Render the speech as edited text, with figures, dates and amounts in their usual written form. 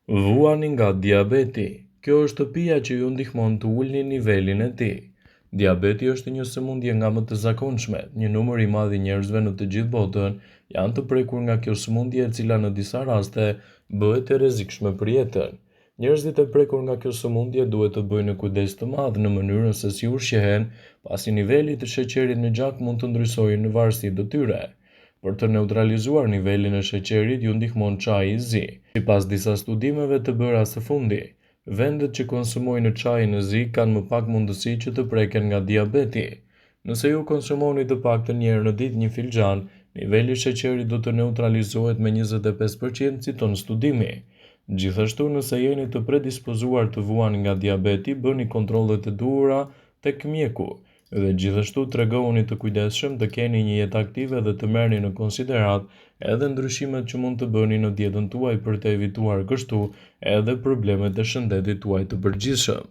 Vuani nga diabeti. Kjo është shtëpia që ju ndihmon të ulni nivelin e tij. Diabeti është një sëmundje nga më të zakonshme. Një numër i madh i njerëzve në të gjithë botën janë të prekur nga kjo sëmundje, e cila në disa raste bëhet e rrezikshme për jetën. Njerëzit e prekur nga kjo sëmundje duhet të bëjnë kujdes të madh në mënyrën se si ushqehen, pasi niveli të sheqerit në gjak mund të ndryshojë në varësi të tyre. Për të neutralizuar nivelin e sheqerit ju ndihmon çaji i zi. Sipas disa studimeve të bëra së fundi, vendet që konsumojnë çajin e zi kanë më pak mundësi që të preken nga diabeti. Nëse ju konsumoni të paktën një herë në ditë një filxhan, niveli i sheqerit do të neutralizohet me 25%, citon studimi. Gjithashtu, nëse jeni të predispozuar të vuani nga diabeti, bëni kontrollet e duhura tek mjeku. Dhe gjithashtu tregohuni të kujdesshëm, të keni një jetë aktive dhe të merrni në konsiderat edhe ndryshimet që mund të bëni në dietën tuaj për të evituar kështu edhe problemet e shëndetit tuaj të përgjithshëm.